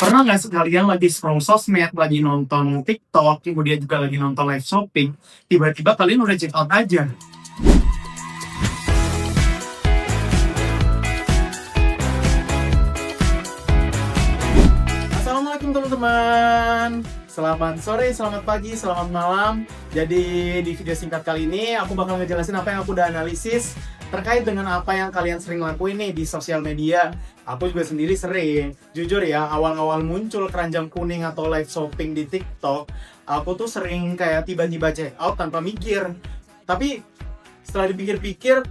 Pernah nggak sekalian lagi scroll sosmed, lagi nonton TikTok, kemudian juga lagi nonton live shopping, tiba-tiba kalian udah check out aja? Assalamualaikum teman-teman. Selamat sore, selamat pagi, selamat malam. Jadi di video singkat kali ini aku bakal ngejelasin apa yang aku udah analisis terkait dengan apa yang kalian sering lakuin nih di sosial media. Aku juga sendiri sering. Jujur ya, awal-awal muncul keranjang kuning atau live shopping di TikTok, aku tuh sering kayak tiba-tiba check out tanpa mikir. Tapi setelah dipikir-pikir,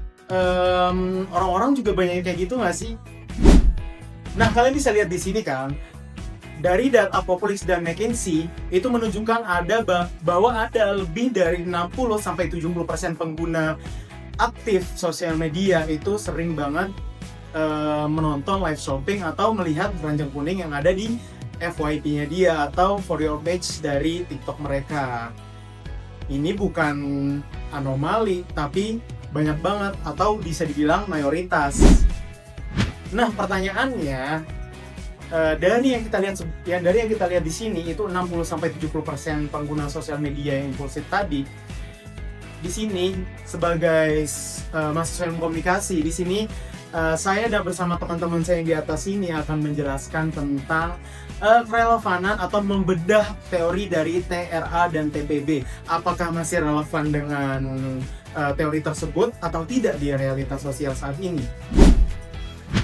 orang-orang juga banyak kayak gitu nggak sih? Nah, kalian bisa lihat di sini kan, dari data Populix dan McKinsey itu menunjukkan bahwa ada lebih dari 60-70% pengguna aktif sosial media itu sering banget menonton live shopping atau melihat keranjang kuning yang ada di FYP-nya dia atau For Your Page dari TikTok mereka. Ini bukan anomali, tapi banyak banget atau bisa dibilang mayoritas. Nah, pertanyaannya, dari yang kita lihat di sini itu 60-70% pengguna sosial media yang impulsif tadi. Di sini sebagai mahasiswa ilmu komunikasi, di sini saya dan bersama teman-teman saya yang di atas ini akan menjelaskan tentang kerelevanan atau membedah teori dari TRA dan TPB. Apakah masih relevan dengan teori tersebut atau tidak di realitas sosial saat ini?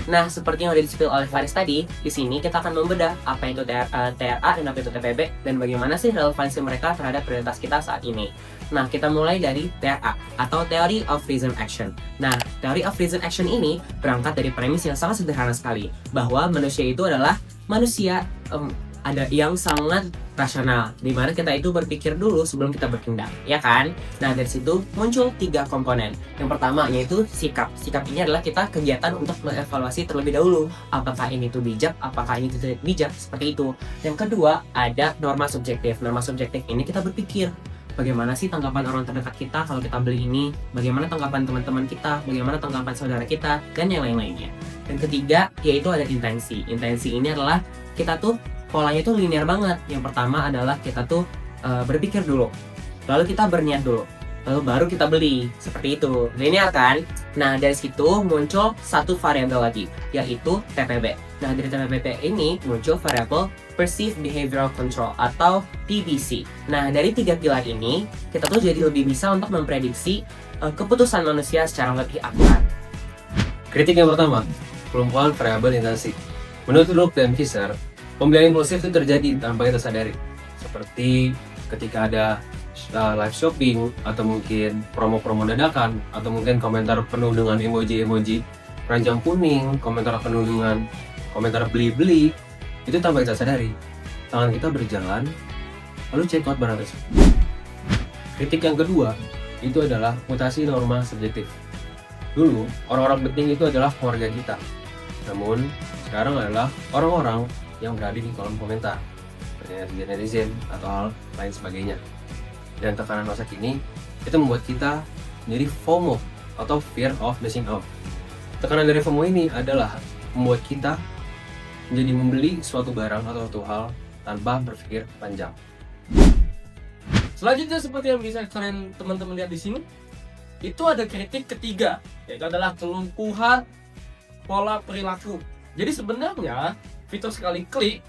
Nah, seperti yang udah di-spill oleh Faris tadi, di sini kita akan membedah apa itu TRA dan apa itu TPB dan bagaimana sih relevansi mereka terhadap prioritas kita saat ini. Nah, kita mulai dari TRA atau Theory of Reason Action. Nah, Theory of Reason Action ini berangkat dari premis yang sangat sederhana sekali, bahwa manusia itu adalah manusia ada yang sangat rasional, di mana kita itu berpikir dulu sebelum kita bertindak, ya kan? Nah, dari situ muncul 3 komponen. Yang pertama yaitu sikap. Sikap ini adalah kita kegiatan untuk mengevaluasi terlebih dahulu, apakah ini tuh bijak, apakah ini tidak bijak, seperti itu. Yang kedua ada norma subjektif. Norma subjektif ini kita berpikir, bagaimana sih tanggapan orang terdekat kita kalau kita beli ini, bagaimana tanggapan teman-teman kita, bagaimana tanggapan saudara kita, dan yang lain-lainnya. Dan ketiga yaitu ada intensi. Intensi ini adalah kita tuh polanya tuh linear banget. Yang pertama adalah kita tuh berpikir dulu, lalu kita berniat dulu, lalu baru kita beli, seperti itu. Linear kan? Nah, dari situ muncul satu variabel lagi, yaitu TPB. Nah, dari TPB ini muncul variabel Perceived Behavioral Control atau PBC. Nah, dari 3 pilar ini kita tuh jadi lebih bisa untuk memprediksi keputusan manusia secara lebih akurat. Kritik yang pertama, kelumpuhan variabel intensi. Menurut Luke dan Fisher, pembelian impulsif itu terjadi tanpa kita sadari, seperti ketika ada live shopping, atau mungkin promo-promo dadakan, atau mungkin komentar penuh dengan emoji-emoji keranjang kuning, komentar penuh dengan komentar beli-beli, itu tanpa kita sadari. Tangan kita berjalan, lalu check out barang tersebut. Kritik yang kedua, itu adalah mutasi norma subjektif. Dulu, orang-orang penting itu adalah keluarga kita. Namun, sekarang adalah orang-orang yang berada di kolom komentar, seperti netizen atau hal lain sebagainya. Dan tekanan masa kini itu membuat kita menjadi FOMO atau fear of missing out. Tekanan dari FOMO ini adalah membuat kita menjadi membeli suatu barang atau suatu hal tanpa berpikir panjang. Selanjutnya, seperti yang bisa kalian teman-teman lihat di sini, itu ada kritik ketiga, yaitu adalah kelumpuhan pola perilaku. Jadi sebenarnya fitur sekali klik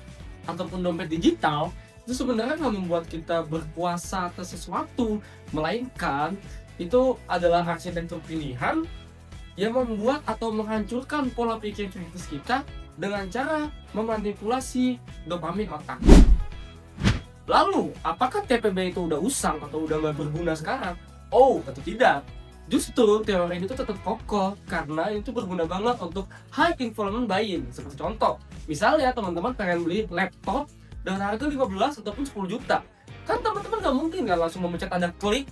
ataupun dompet digital itu sebenarnya nggak membuat kita berkuasa atas sesuatu, melainkan itu adalah arsitektur pilihan yang membuat atau menghancurkan pola pikir kritis kita dengan cara memanipulasi dopamin otak. Lalu, apakah TPB itu udah usang atau udah nggak berguna sekarang? Oh, tentu tidak. Justru teori ini tuh tetap kokoh karena itu berguna banget untuk high involvement buying. Seperti contoh, misalnya teman-teman pengen beli laptop dengan harga 15 ataupun 10 juta. Kan teman-teman gak mungkin kan langsung memencet tanda klik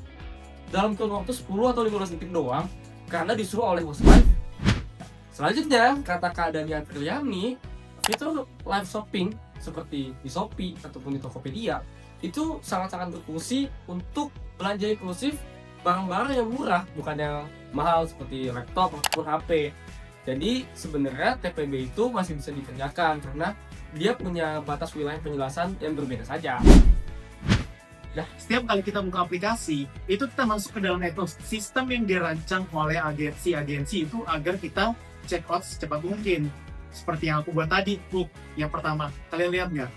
dalam kurun waktu 10 atau 15 detik doang karena disuruh oleh housewife. Selanjutnya, kata Kak Dania Triani, fitur live shopping seperti di Shopee ataupun di Tokopedia itu sangat-sangat berfungsi untuk belanja impulsif barang-barang yang murah, bukan yang mahal seperti laptop ataupun HP. Jadi sebenarnya TPB itu masih bisa dikerjakan karena dia punya batas wilayah penjelasan yang berbeda saja. Setiap kali kita buka aplikasi, itu kita masuk ke dalam ekosistem yang dirancang oleh agensi-agensi itu agar kita check out secepat mungkin. Seperti yang aku buat tadi, yang pertama. Kalian lihat nggak?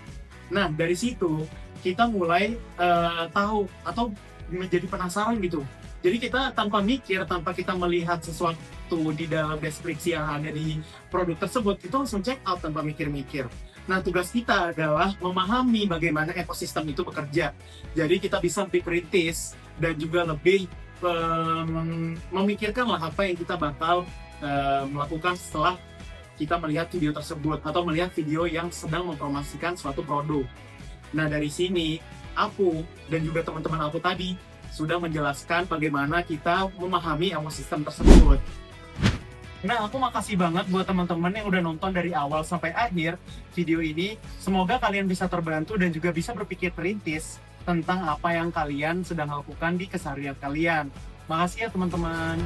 Nah, dari situ kita mulai tahu atau menjadi penasaran gitu. Jadi kita tanpa mikir, tanpa kita melihat sesuatu di dalam deskripsi yang ada di produk tersebut, itu langsung check out tanpa mikir-mikir. Nah, tugas kita adalah memahami bagaimana ekosistem itu bekerja. Jadi kita bisa lebih kritis dan juga lebih memikirkan lah apa yang kita bakal melakukan setelah kita melihat video tersebut atau melihat video yang sedang mempromosikan suatu produk. Nah, dari sini aku dan juga teman-teman aku tadi sudah menjelaskan bagaimana kita memahami ekosistem tersebut. Nah, aku makasih banget buat teman-teman yang udah nonton dari awal sampai akhir video ini. Semoga kalian bisa terbantu dan juga bisa berpikir kritis tentang apa yang kalian sedang lakukan di keseharian kalian. Makasih ya teman-teman.